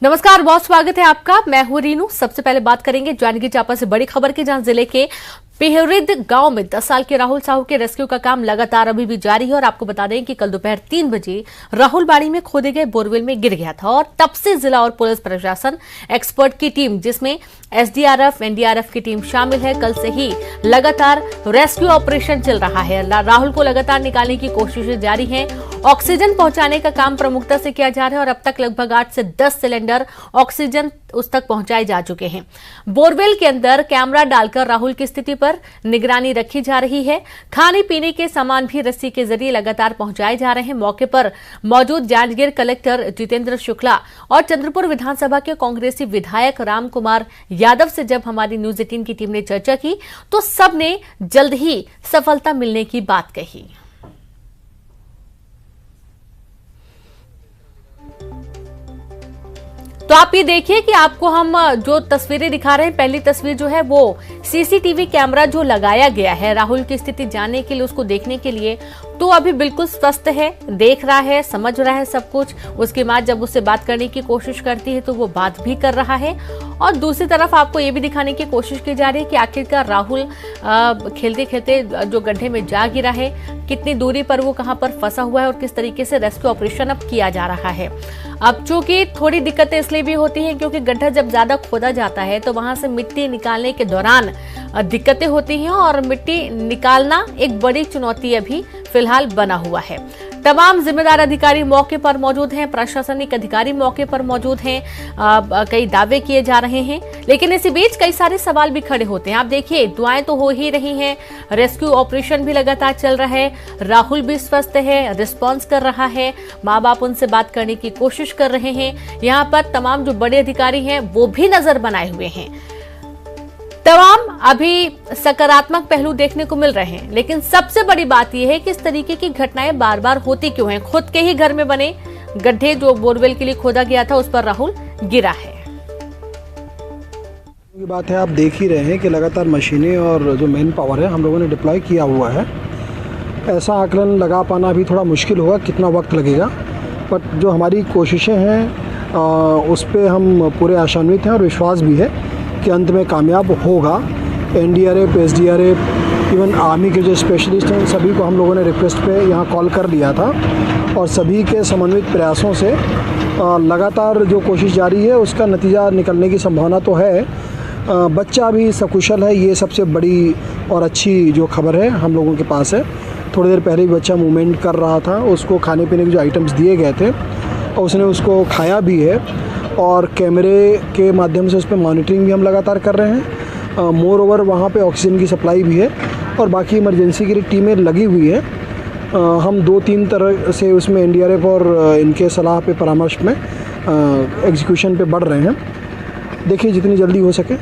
नमस्कार, बहुत स्वागत है आपका। मैं हूं रीनू। सबसे पहले बात करेंगे जांजगीर चांपा से बड़ी खबर की, जहां जिले के पिहरिद गांव में 10 साल के राहुल साहू के रेस्क्यू का काम लगातार अभी भी जारी है। और आपको बता दें कि कल दोपहर 3 बजे राहुल बाड़ी में खोदे गए बोरवेल में गिर गया था और तब से जिला और पुलिस प्रशासन एक्सपर्ट की टीम, जिसमें एसडीआरएफ, एनडीआरएफ की टीम शामिल है, कल से ही लगातार रेस्क्यू ऑपरेशन चल रहा है। राहुल को लगातार निकालने की कोशिशें जारी हैं। ऑक्सीजन पहुंचाने का काम प्रमुखता से किया जा रहा है और अब तक लगभग 8 से 10 सिलेंडर ऑक्सीजन उस तक पहुंचाए जा चुके हैं। बोरवेल के अंदर कैमरा डालकर राहुल की स्थिति पर निगरानी रखी जा रही है। खाने पीने के सामान भी रस्सी के जरिए लगातार पहुंचाए जा रहे हैं। मौके पर मौजूद जांजगीर कलेक्टर जितेंद्र शुक्ला और चंद्रपुर विधानसभा के कांग्रेसी विधायक राम कुमार यादव से जब हमारी न्यूज 18 की टीम ने चर्चा की तो सबने जल्द ही सफलता मिलने की बात कही। तो आप ये देखिए कि आपको हम जो तस्वीरें दिखा रहे हैं, पहली तस्वीर जो है वो सीसीटीवी कैमरा जो लगाया गया है राहुल की स्थिति जानने के लिए, उसको देखने के लिए, तो अभी बिल्कुल स्वस्थ है, देख रहा है, समझ रहा है सब कुछ। उसके बाद जब उससे बात करने की कोशिश करती है तो वो बात भी कर रहा है। और दूसरी तरफ आपको ये भी दिखाने की कोशिश की जा रही है कि आखिरकार राहुल खेलते खेलते जो गड्ढे में जा गिरा है, कितनी दूरी पर वो कहां पर फंसा हुआ है और किस तरीके से रेस्क्यू ऑपरेशन अब किया जा रहा है। अब चूंकि थोड़ी दिक्कतें इसलिए भी होती हैं क्योंकि गड्ढा जब ज्यादा खोदा जाता है तो वहां से मिट्टी निकालने के दौरान दिक्कतें होती हैं और मिट्टी निकालना एक बड़ी चुनौती अभी फिलहाल बना हुआ है। तमाम जिम्मेदार अधिकारी मौके पर मौजूद हैं, प्रशासनिक अधिकारी मौके पर मौजूद हैं। कई दावे किए जा रहे हैं, लेकिन इसी बीच कई सारे सवाल भी खड़े होते हैं। आप देखिए, दुआएं तो हो ही रही हैं, रेस्क्यू ऑपरेशन भी लगातार चल रहा है, राहुल भी स्वस्थ है, रिस्पॉन्स कर रहा है, माँ बाप उनसे बात करने की कोशिश कर रहे हैं। यहाँ पर तमाम जो बड़े अधिकारी हैं वो भी नजर बनाए हुए हैं। तमाम अभी सकारात्मक पहलू देखने को मिल रहे हैं, लेकिन सबसे बड़ी बात यह है कि इस तरीके की घटनाएं बार बार होती क्यों हैं। खुद के ही घर में बने गड्ढे जो बोरवेल के लिए खोदा गया था उस पर राहुल गिरा है। की बात है, आप देख ही रहे हैं कि लगातार मशीनें और जो मैन पावर है हम लोगों ने डिप्लॉय किया हुआ है। ऐसा आकलन लगा पाना भी थोड़ा मुश्किल होगा, कितना वक्त लगेगा, बट जो हमारी कोशिशें हैं उस पर हम पूरे आशान्वित हैं और विश्वास भी है कि अंत में कामयाब होगा। एनडीआरएफ, एसडीआरएफ, इवन आर्मी के जो स्पेशलिस्ट हैं, सभी को हम लोगों ने रिक्वेस्ट पे यहाँ कॉल कर लिया था और सभी के समन्वित प्रयासों से लगातार जो कोशिश जारी है उसका नतीजा निकलने की संभावना तो है। बच्चा भी सकुशल है, ये सबसे बड़ी और अच्छी जो खबर है हम लोगों के पास है। थोड़ी देर पहले भी बच्चा मूवमेंट कर रहा था, उसको खाने पीने के जो आइटम्स दिए गए थे और उसने उसको खाया भी है और कैमरे के माध्यम से उस पर मॉनिटरिंग भी हम लगातार कर रहे हैं। मोर ओवर वहाँ पे ऑक्सीजन की सप्लाई भी है और बाकी इमरजेंसी की टीमें लगी हुई है। हम 2-3 तरह से उसमें एनडीआरएफ और इनके सलाह पे परामर्श में एग्जीक्यूशन पे बढ़ रहे हैं। देखिए, जितनी जल्दी हो सके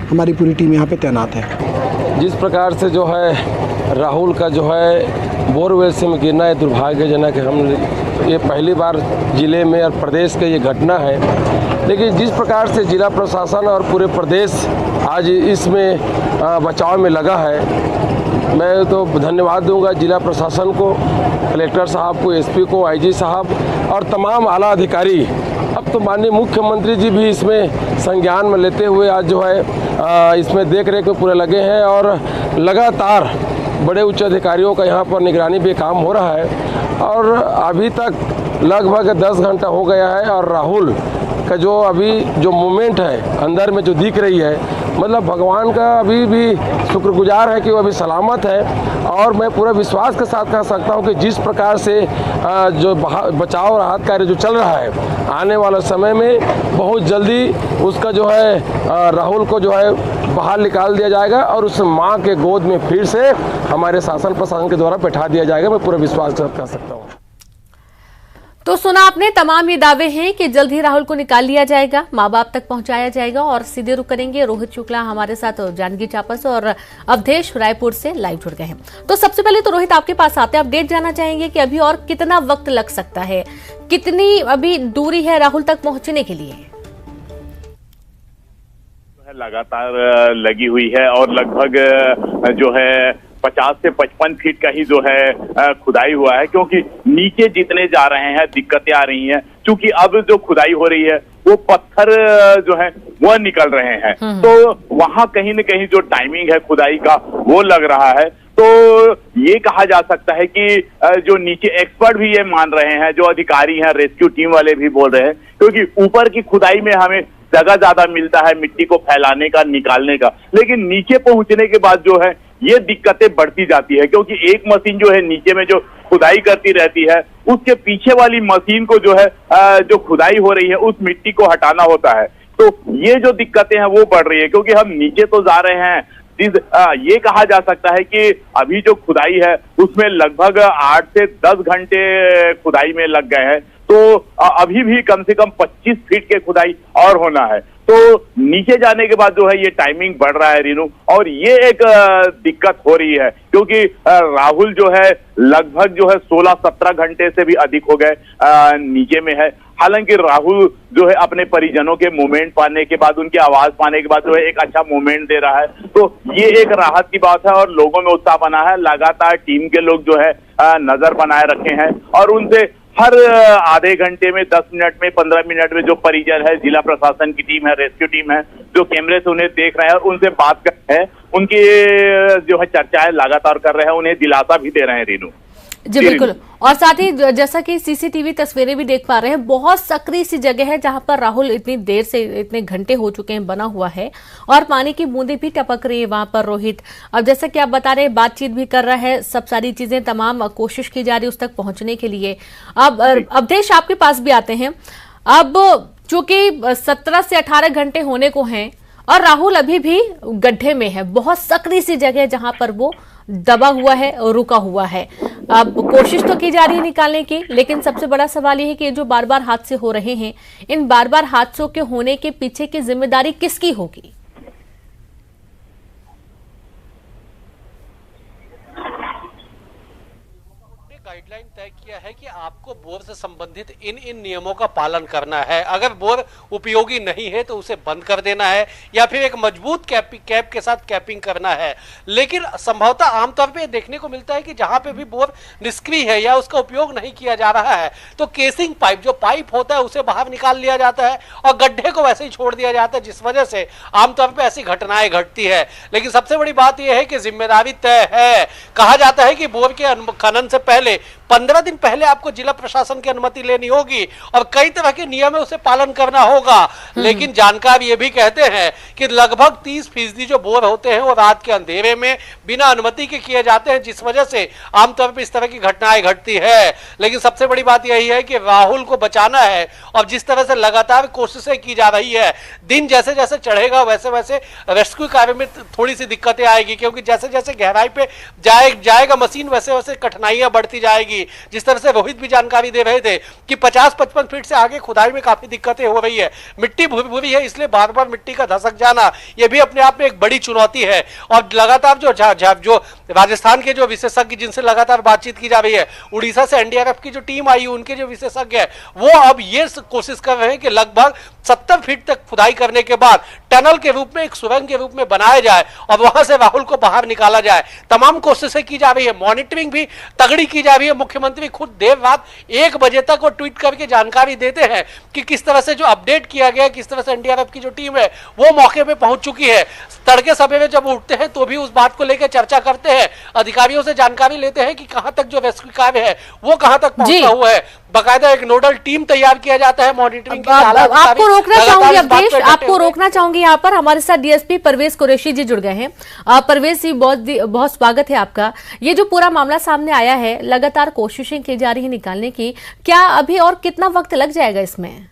हमारी पूरी टीम यहाँ पे तैनात है। जिस प्रकार से जो है राहुल का जो है बोरवेल से में गिरना है दुर्भाग्यजनक है। हम ये पहली बार जिले में और प्रदेश का ये घटना है, लेकिन जिस प्रकार से जिला प्रशासन और पूरे प्रदेश आज इसमें बचाव में लगा है, मैं तो धन्यवाद दूंगा जिला प्रशासन को, कलेक्टर साहब को, एसपी को, आईजी साहब और तमाम आला अधिकारी। अब तो माननीय मुख्यमंत्री जी भी इसमें संज्ञान में लेते हुए आज जो है इसमें देख रेख में पूरे लगे हैं और लगातार बड़े उच्च अधिकारियों का यहाँ पर निगरानी भी काम हो रहा है। और अभी तक लगभग 10 घंटा हो गया है और राहुल का जो अभी जो मूवमेंट है अंदर में जो दिख रही है, मतलब भगवान का अभी भी शुक्रगुजार है कि वो अभी सलामत है। और मैं पूरा विश्वास के साथ कह सकता हूं कि जिस प्रकार से जो बचाव राहत कार्य जो चल रहा है, आने वाले समय में बहुत जल्दी उसका जो है राहुल को जो है बाहर निकाल दिया जाएगा और उस माँ के गोद में फिर से हमारे शासन प्रशासन के द्वारा बैठा दिया जाएगा। मैं पूरा विश्वास कर सकता हूँ। तो सुना आपने, तमाम ये दावे हैं कि जल्द ही राहुल को निकाल लिया जाएगा, माँ बाप तक पहुंचाया जाएगा। और सीधे रुक करेंगे रोहित शुक्ला हमारे साथ जांजगीर चांपा से और अवधेश रायपुर से लाइव जुड़ गए हैं। तो सबसे पहले तो रोहित आपके पास आते हैं, अपडेट जानना चाहेंगे कि अभी और कितना वक्त लग सकता है, कितनी अभी दूरी है राहुल तक पहुंचने के लिए? लगातार लगी हुई है और लगभग जो है 50 से 55 फीट का ही जो है खुदाई हुआ है, क्योंकि नीचे जितने जा रहे हैं दिक्कतें आ रही हैं, क्योंकि अब जो खुदाई हो रही है वो पत्थर जो है वह निकल रहे हैं, तो वहां कहीं न कहीं जो टाइमिंग है खुदाई का वो लग रहा है। तो ये कहा जा सकता है कि जो नीचे एक्सपर्ट भी ये मान रहे हैं, जो अधिकारी हैं, रेस्क्यू टीम वाले भी बोल रहे हैं, क्योंकि ऊपर की खुदाई में हमें जगह ज्यादा मिलता है मिट्टी को फैलाने का, निकालने का, लेकिन नीचे पहुंचने के बाद जो है ये दिक्कतें बढ़ती जाती है, क्योंकि एक मशीन जो है नीचे में जो खुदाई करती रहती है, उसके पीछे वाली मशीन को जो है जो खुदाई हो रही है उस मिट्टी को हटाना होता है। तो ये जो दिक्कतें हैं वो बढ़ रही है, क्योंकि हम नीचे तो जा रहे हैं, ये कहा जा सकता है कि अभी जो खुदाई है उसमें लगभग 8 से 10 घंटे खुदाई में लग गए हैं, तो अभी भी कम से कम 25 फीट के खुदाई और होना है। तो नीचे जाने के बाद जो है ये टाइमिंग बढ़ रहा है रीनू, और ये एक दिक्कत हो रही है, क्योंकि राहुल जो है लगभग जो है 16-17 घंटे से भी अधिक हो गए नीचे में है। हालांकि राहुल जो है अपने परिजनों के मूवमेंट पाने के बाद, उनकी आवाज पाने के बाद जो है एक अच्छा मूवमेंट दे रहा है, तो ये एक राहत की बात है और लोगों में उत्साह बना है। लगातार टीम के लोग जो है नजर बनाए रखे हैं और उनसे हर आधे घंटे में, 10 मिनट में, 15 मिनट में जो परिजन है, जिला प्रशासन की टीम है, रेस्क्यू टीम है, जो कैमरे से उन्हें देख रहे हैं और उनसे बात कर रहे हैं, उनकी जो है चर्चाएं लगातार कर रहे हैं, उन्हें दिलासा भी दे रहे हैं रीनू। जी बिल्कुल, और साथ ही जैसा कि सीसीटीवी तस्वीरें भी देख पा रहे हैं, बहुत सक्रिय सी जगह है जहां पर राहुल इतनी देर से, इतने घंटे हो चुके हैं बना हुआ है, और पानी की बूंदें भी टपक रही है वहां पर। रोहित, अब जैसा कि आप बता रहे हैं, बातचीत भी कर रहा है, सब सारी चीजें, तमाम कोशिश की जा रही है उस तक पहुंचने के लिए। अब अवधेश आपके पास भी आते हैं। अब चूंकि 17 से 18 घंटे होने को हैं और राहुल अभी भी गड्ढे में है, बहुत सक्रिय सी जगह जहां पर वो दबा हुआ है और रुका हुआ है। अब कोशिश तो की जा रही है निकालने की, लेकिन सबसे बड़ा सवाल यह है कि जो बार बार हादसे हो रहे हैं, इन बार बार हादसों के होने के पीछे की जिम्मेदारी किसकी होगी? गाइडलाइन तय किया है कि आपको बोर से संबंधित इन नियमों का पालन करना है। अगर बोर उपयोगी नहीं है तो उसे बंद कर देना है या फिर एक मजबूत कैप के साथ कैपिंग करना है। लेकिन संभवतः आमतौर पे देखने को मिलता है कि जहां पे भी बोर निष्क्रिय है या उसका उपयोग नहीं किया जा रहा है, तो केसिंग पाइप, जो पाइप होता है, उसे बाहर निकाल लिया जाता है और गड्ढे को वैसे ही छोड़ दिया जाता है, जिस वजह से आमतौर पर ऐसी घटनाएं घटती है। लेकिन सबसे बड़ी बात यह है कि जिम्मेदारी तय है। कहा जाता है कि बोर के खनन से पहले 15 दिन पहले आपको जिला प्रशासन की अनुमति लेनी होगी और कई तरह के नियम है उसे पालन करना होगा। लेकिन जानकार ये भी कहते हैं कि लगभग 30% जो बोर होते हैं वो रात के अंधेरे में बिना अनुमति के किए जाते हैं, जिस वजह से आमतौर पर इस तरह की घटनाएं घटती है। लेकिन सबसे बड़ी बात यही है कि राहुल को बचाना है और जिस तरह से लगातार कोशिशें की जा रही है, दिन जैसे जैसे चढ़ेगा वैसे वैसे रेस्क्यू कार्य में थोड़ी सी दिक्कतें आएगी, क्योंकि जैसे जैसे गहराई पे जाएगा मशीन, वैसे वैसे कठिनाइयां बढ़ती जाएगी। जिस तरह से रोहित भी जानकारी दे रहे थे कि 50-55 फीट से आगे खुदाई में काफी दिक्कतें हो रही है, मिट्टी भूरी है, इसलिए बार बार मिट्टी का धसक जाना यह भी अपने आप में एक बड़ी चुनौती है। और लगातार जो राजस्थान के जो विशेषज्ञ जिनसे लगातार बातचीत की जा रही है, उड़ीसा से एनडीआरएफ की जो टीम आई, उनके जो विशेषज्ञ है वो अब ये कोशिश कर रहे हैं कि लगभग 70 फीट तक खुदाई करने के बाद टनल के रूप में, एक सुरंग के रूप में बनाया जाए और वहां से राहुल को बाहर निकाला जाए। तमाम कोशिशें की जा रही है, मॉनिटरिंग भी तगड़ी की जा रही है। मुख्यमंत्री खुद देर रात 1 बजे तक वो ट्वीट करके जानकारी देते हैं कि किस तरह से जो अपडेट किया गया, किस तरह से एनडीआरएफ की जो टीम है वो मौके पे पहुंच चुकी है। तड़के सवेरे जब उठते हैं तो भी उस बात को लेकर चर्चा करते हैं, अधिकारियों से जानकारी लेते हैं कि कहां तक जो रेस्क्यू कार्य है वो कहां तक पहुंचा हुआ है। बाकायदा एक नोडल टीम तैयार किया जाता है मॉनिटरिंग के लिए। आपको रोकना चाहूंगी अवधेश, आपको रोकना चाहूंगी यहाँ पर। हमारे साथ डीएसपी परवेज कुरैशी जी जुड़ गए हैं। परवेज जी, बहुत स्वागत है आपका। ये जो पूरा मामला सामने आया है, लगातार कोशिशें की जा रही है निकालने की, क्या अभी और कितना वक्त लग जाएगा इसमें?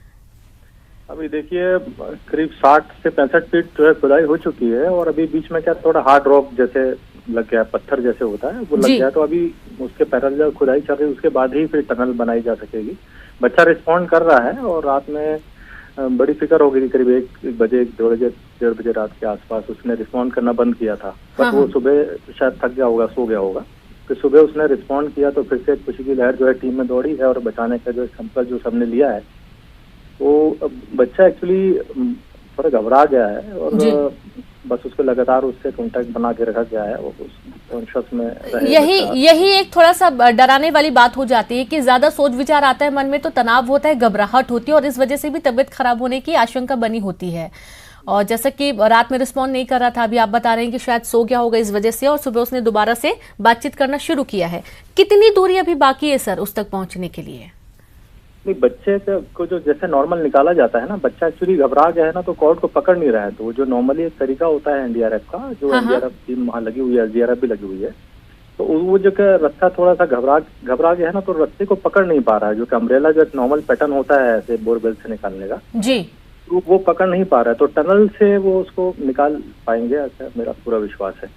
अभी देखिए करीब 60 से 65 फीट जो है खुदाई हो चुकी है और अभी बीच में क्या थोड़ा हार्ड रॉक जैसे लग गया, पत्थर जैसे होता है वो लग गया, तो अभी उसके पैरेलल खुदाई चल रही है, उसके बाद ही फिर टनल बनाई जा सकेगी। बच्चा रिस्पॉन्ड कर रहा है और रात में बड़ी फिक्र हो गई थी, करीब 1 बजे 1:30 बजे रात के आसपास उसने रिस्पॉन्ड करना बंद किया था। बट वो सुबह शायद थक गया होगा, सो गया होगा, फिर सुबह उसने रिस्पॉन्ड किया तो फिर से खुशी की लहर जो है टीम में दौड़ी है और बचाने का जो संकल्प जो सबने लिया है, वो बच्चा एक्चुअली थोड़ा घबरा गया है और बस उसको लगातार उससे कांटेक्ट बना के रखा गया है, वो कॉन्शियस में यही एक थोड़ा सा डराने वाली बात हो जाती है कि ज्यादा सोच विचार आता है मन में तो तनाव होता है, घबराहट होती है और इस वजह से भी तबीयत खराब होने की आशंका बनी होती है। और जैसा कि रात में रिस्पॉन्ड नहीं कर रहा था, अभी आप बता रहे हैं कि शायद सो गया होगा इस वजह से और सुबह उसने दोबारा से बातचीत करना शुरू किया है। कितनी दूरी अभी बाकी है सर उस तक पहुंचने के लिए? नहीं, बच्चे को जो जैसे नॉर्मल निकाला जाता है ना, बच्चा एक्चुअली घबरा गया है ना तो कॉर्ड को पकड़ नहीं रहा है, तो जो नॉर्मली एक तरीका होता है एनडीआरएफ का, जो एनडीआरएफ टीम वहाँ लगी हुई है, एसडीआरएफ भी लगी हुई है, तो वो जो रास्ता थोड़ा सा घबरा गया है ना तो रास्ते को पकड़ नहीं पा रहा है। जो कि अम्ब्रेला जो एक नॉर्मल पैटर्न होता है ऐसे बोरवेल से निकालने का जी, तो वो पकड़ नहीं पा रहा है, तो टनल से वो उसको निकाल पाएंगे ऐसा मेरा पूरा विश्वास है।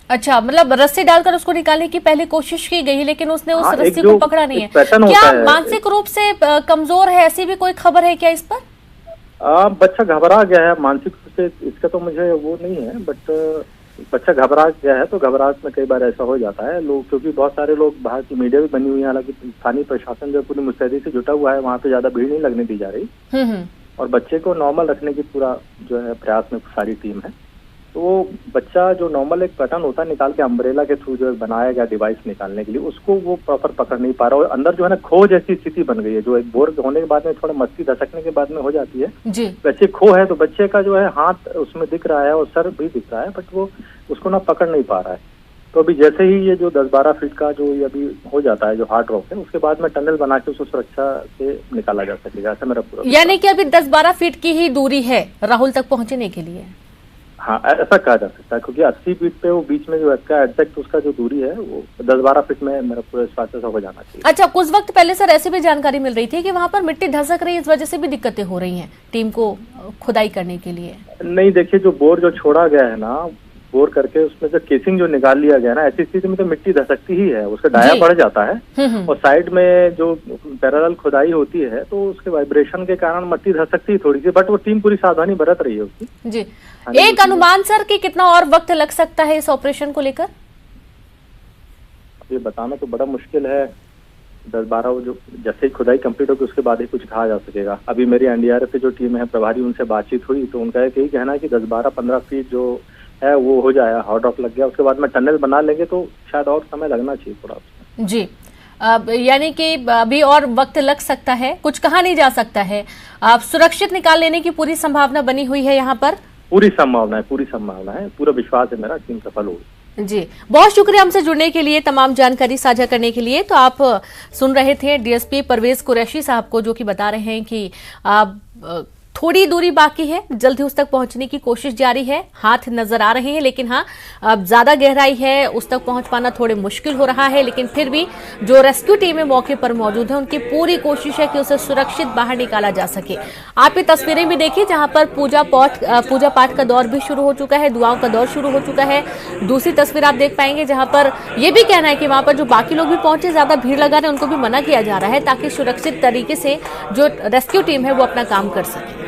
अच्छा, मतलब रस्सी डालकर उसको निकालने की पहले कोशिश की गई लेकिन उसने उस रस्सी को पकड़ा नहीं है। क्या मानसिक रूप से कमजोर है, ऐसी भी कोई खबर है क्या इस पर? बच्चा घबरा गया है मानसिक रूप से, इसका तो मुझे वो नहीं है, बट बच्चा घबरा गया है तो घबराहट में कई बार ऐसा हो जाता है लोग, क्योंकि बहुत सारे लोग बाहर की मीडिया भी बनी हुई है, हालांकि स्थानीय प्रशासन जो पूरी मुस्तैदी से जुटा हुआ है, वहाँ पे ज्यादा भीड़ नहीं लगने दी जा रही और बच्चे को नॉर्मल रखने की पूरा जो है प्रयास में सारी टीम है। तो वो बच्चा जो नॉर्मल एक पैटर्न होता है निकाल के अम्ब्रेला के थ्रू जो बनाया गया डिवाइस निकालने के लिए, उसको वो प्रॉपर पकड़ नहीं पा रहा और अंदर जो है ना खो जैसी स्थिति बन गई है, जो एक बोर होने के बाद में थोड़ा मस्ती धसकने के बाद में हो जाती है जी। वैसे खो है, तो बच्चे का जो है हाथ उसमें दिख रहा है और सर भी दिख रहा है, बट वो उसको ना पकड़ नहीं पा रहा है। तो अभी जैसे ही ये जो 10-12 फीट का जो ये अभी हो जाता है जो हार्ड रॉक है, उसके बाद में टनल बना के उसको सुरक्षा से निकाला जा सकेगा, ऐसा मेरा पूरा। यानी कि अभी 10-12 फीट की ही दूरी है राहुल तक पहुंचने के लिए? हाँ, ऐसा कहा जा सकता है, क्योंकि 80 फीट पे वो बीच में जो एग्जैक्ट उसका जो दूरी है वो 10-12 फीट में मेरा पूरा विश्वास से हो जाना चाहिए। अच्छा, कुछ वक्त पहले सर ऐसी भी जानकारी मिल रही थी कि वहां पर मिट्टी धसक रही है, इस वजह से भी दिक्कतें हो रही हैं टीम को खुदाई करने के लिए? नहीं, देखिए जो बोर जो छोड़ा गया है ना, बोर करके उसमें जो केसिंग जो निकाल लिया गया ना, ऐसी स्थिति में तो मिट्टी धसकती ही है, उसका डाया बढ़ जाता है और साइड में जो पैरेलल खुदाई होती है तो उसके वाइब्रेशन के कारण मिट्टी धसकती है थोड़ी सी, बट वो टीम पूरी सावधानी बरत रही है उसकी जी। एक अनुमान सर कि कितना और वक्त लग सकता है इस ऑपरेशन को लेकर? ये बताना तो बड़ा मुश्किल है, 10-12 जो जैसे ही खुदाई कंप्लीट होगी उसके बाद ही कुछ कहा जा सकेगा। अभी मेरी एनडीआरएफ की जो टीम है प्रभारी, उनसे बातचीत हुई तो उनका यही कहना है कि 10-12-15 फीट जो है वो हो जाए, हार्ड रॉक लग गया, उसके बाद में टनल बना लेंगे तो शायद और समय लगना चाहिए थोड़ा जी। यानी कि अभी और वक्त लग सकता है, कुछ कहा नहीं जा सकता है। सुरक्षित निकाल लेने की पूरी संभावना बनी हुई है यहाँ पर? पूरी संभावना है, पूरा विश्वास है मेरा, टीम सफल होगी। जी, बहुत शुक्रिया हमसे जुड़ने के लिए, तमाम जानकारी साझा करने के लिए। तो आप सुन रहे थे डीएसपी परवेज कुरैशी साहब को, जो कि बता रहे हैं कि थोड़ी दूरी बाकी है, जल्द ही उस तक पहुंचने की कोशिश जारी है, हाथ नजर आ रहे हैं, लेकिन हाँ अब ज्यादा गहराई है, उस तक पहुंच पाना थोड़े मुश्किल हो रहा है। लेकिन फिर भी जो रेस्क्यू टीमें मौके पर मौजूद है, उनकी पूरी कोशिश है कि उसे सुरक्षित बाहर निकाला जा सके। आप ये तस्वीरें भी देखिए जहां पर पूजा पाठ का दौर भी शुरू हो चुका है, दुआओं का दौर शुरू हो चुका है। दूसरी तस्वीर आप देख पाएंगे जहां पर यह भी कहना है कि वहां पर जो बाकी लोग भी पहुंचे, ज्यादा भीड़ लगा रहे, उनको भी मना किया जा रहा है ताकि सुरक्षित तरीके से जो रेस्क्यू टीम है वो अपना काम कर सके।